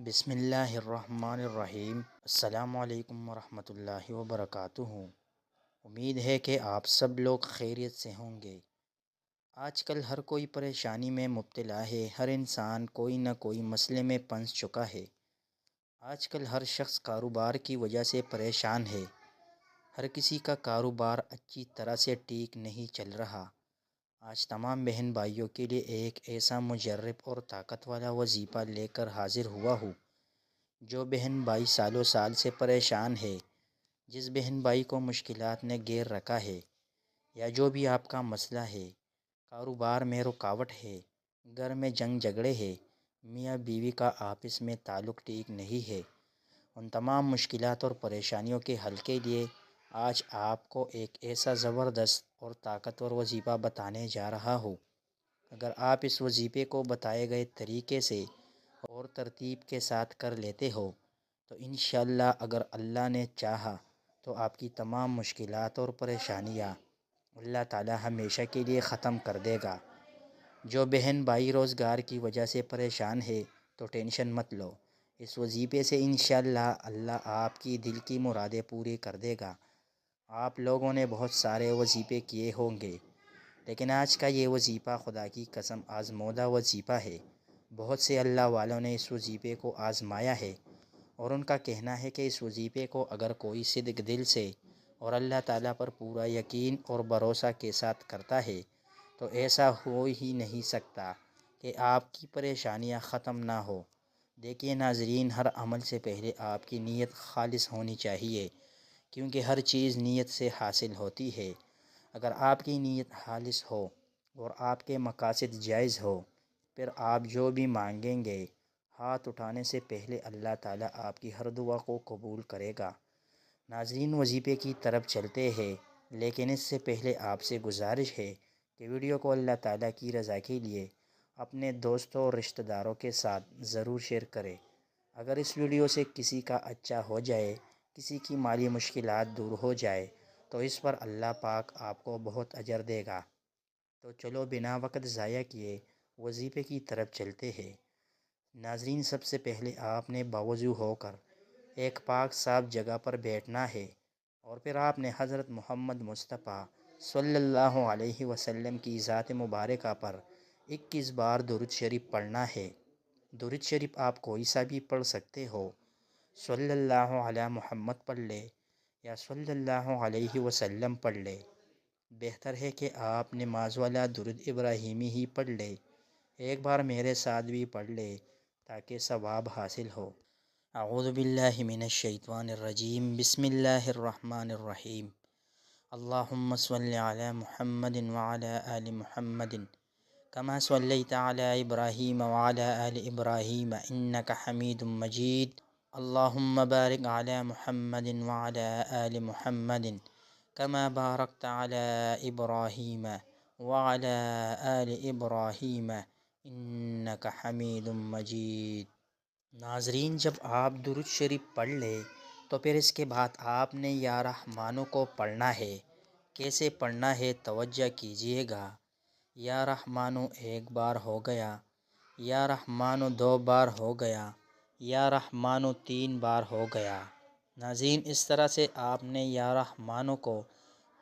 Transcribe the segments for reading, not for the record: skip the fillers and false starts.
بسم اللہ الرحمن الرحیم۔ السلام علیکم ورحمۃ اللہ وبرکاتہ۔ امید ہے کہ آپ سب لوگ خیریت سے ہوں گے۔ آج کل ہر کوئی پریشانی میں مبتلا ہے، ہر انسان کوئی نہ کوئی مسئلے میں پھنس چکا ہے۔ آج کل ہر شخص کاروبار کی وجہ سے پریشان ہے۔ ہر کسی کا کاروبار اچھی طرح سے ٹھیک نہیں چل رہا۔ آج تمام بہن بھائیوں کے لیے ایک ایسا مجرب اور طاقت والا وظیفہ لے کر حاضر ہوا ہوں۔ جو بہن بھائی سالوں سال سے پریشان ہے، جس بہن بھائی کو مشکلات نے گھیر رکھا ہے، یا جو بھی آپ کا مسئلہ ہے، کاروبار میں رکاوٹ ہے، گھر میں جنگ جھگڑے ہے، میاں بیوی کا آپس میں تعلق ٹھیک نہیں ہے، ان تمام مشکلات اور پریشانیوں کے حل کے لیے آج آپ کو ایک ایسا زبردست اور طاقتور وظیفہ بتانے جا رہا ہوں۔ اگر آپ اس وظیفے کو بتائے گئے طریقے سے اور ترتیب کے ساتھ کر لیتے ہو تو انشاءاللہ اگر اللہ نے چاہا تو آپ کی تمام مشکلات اور پریشانیاں اللہ تعالی ہمیشہ کے لیے ختم کر دے گا۔ جو بہن بھائی روزگار کی وجہ سے پریشان ہے تو ٹینشن مت لو، اس وظیفے سے انشاءاللہ اللہ آپ کی دل کی مرادیں پوری کر دے گا۔ آپ لوگوں نے بہت سارے وظیفے کیے ہوں گے، لیکن آج کا یہ وظیفہ خدا کی قسم آزمودہ وظیفہ ہے۔ بہت سے اللہ والوں نے اس وظیفے کو آزمایا ہے، اور ان کا کہنا ہے کہ اس وظیفے کو اگر کوئی صدق دل سے اور اللہ تعالیٰ پر پورا یقین اور بھروسہ کے ساتھ کرتا ہے تو ایسا ہو ہی نہیں سکتا کہ آپ کی پریشانیاں ختم نہ ہو۔ دیکھیے ناظرین، ہر عمل سے پہلے آپ کی نیت خالص ہونی چاہیے، کیونکہ ہر چیز نیت سے حاصل ہوتی ہے۔ اگر آپ کی نیت خالص ہو اور آپ کے مقاصد جائز ہو، پھر آپ جو بھی مانگیں گے ہاتھ اٹھانے سے پہلے اللہ تعالیٰ آپ کی ہر دعا کو قبول کرے گا۔ ناظرین، وظیفے کی طرف چلتے ہیں، لیکن اس سے پہلے آپ سے گزارش ہے کہ ویڈیو کو اللہ تعالیٰ کی رضا کے لیے اپنے دوستوں اور رشتہ داروں کے ساتھ ضرور شیئر کریں۔ اگر اس ویڈیو سے کسی کا اچھا ہو جائے، کسی کی مالی مشکلات دور ہو جائے تو اس پر اللہ پاک آپ کو بہت اجر دے گا۔ تو چلو بنا وقت ضائع کیے وظیفے کی طرف چلتے ہیں۔ ناظرین، سب سے پہلے آپ نے باوضو ہو کر ایک پاک صاف جگہ پر بیٹھنا ہے، اور پھر آپ نے حضرت محمد مصطفیٰ صلی اللہ علیہ وسلم کی ذات مبارکہ پر 21 بار درود شریف پڑھنا ہے۔ درود شریف آپ کوئی سا بھی پڑھ سکتے ہو، صلی اللہ علی محمد پڑھ لے یا صلی اللہ علیہ وسلم پڑھ لے۔ بہتر ہے کہ آپ نماز والا درود ابراہیمی ہی پڑھ لے۔ ایک بار میرے ساتھ بھی پڑھ لے تاکہ ثواب حاصل ہو۔ اعوذ باللہ من الشیطان الرجیم، بسم اللہ الرحمن الرحیم۔ اللہم صلی علی محمد وعلی آل محمد کما صلیت علی ابراہیم وعلی آل ابراہیم انک حمید مجید۔ اللہم بارک علی محمد وعلی آل محمد کما بارکت علی ابراہیم وعلی آل ابراہیم انک حمید مجید۔ ناظرین، جب آپ درود شریف پڑھ لیں تو پھر اس کے بعد آپ نے یا رحمانو کو پڑھنا ہے۔ کیسے پڑھنا ہے توجہ کیجیے گا۔ یا رحمانو ایک بار ہو گیا، یا رحمانو 2 بار ہو گیا، یا رحمانو 3 بار ہو گیا۔ ناظرین، اس طرح سے آپ نے یا رحمانو کو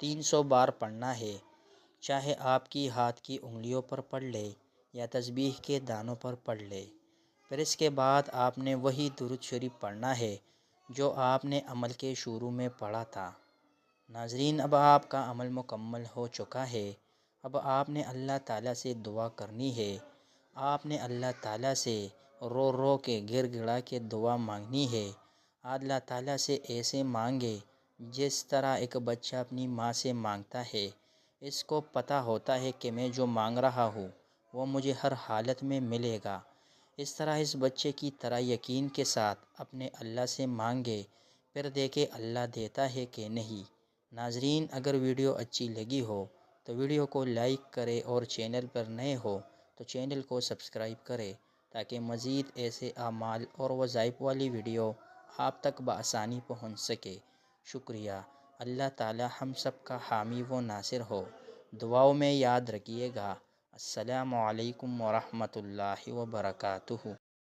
300 بار پڑھنا ہے، چاہے آپ کی ہاتھ کی انگلیوں پر پڑھ لے یا تسبیح کے دانوں پر پڑھ لے۔ پھر اس کے بعد آپ نے وہی درود شریف پڑھنا ہے جو آپ نے عمل کے شروع میں پڑھا تھا۔ ناظرین، اب آپ کا عمل مکمل ہو چکا ہے۔ اب آپ نے اللہ تعالیٰ سے دعا کرنی ہے۔ آپ نے اللہ تعالیٰ سے رو رو کے گر گڑا کے دعا مانگنی ہے۔ اللہ تعالیٰ سے ایسے مانگے جس طرح ایک بچہ اپنی ماں سے مانگتا ہے۔ اس کو پتہ ہوتا ہے کہ میں جو مانگ رہا ہوں وہ مجھے ہر حالت میں ملے گا۔ اس طرح اس بچے کی طرح یقین کے ساتھ اپنے اللہ سے مانگے، پھر دیکھے اللہ دیتا ہے کہ نہیں۔ ناظرین، اگر ویڈیو اچھی لگی ہو تو ویڈیو کو لائک کرے، اور چینل پر نئے ہو تو چینل کو سبسکرائب کرے تاکہ مزید ایسے اعمال اور وظائف والی ویڈیو آپ تک بآسانی پہنچ سکے۔ شکریہ۔ اللہ تعالی ہم سب کا حامی و ناصر ہو۔ دعاؤں میں یاد رکھیے گا۔ السلام علیکم ورحمۃ اللہ وبرکاتہ۔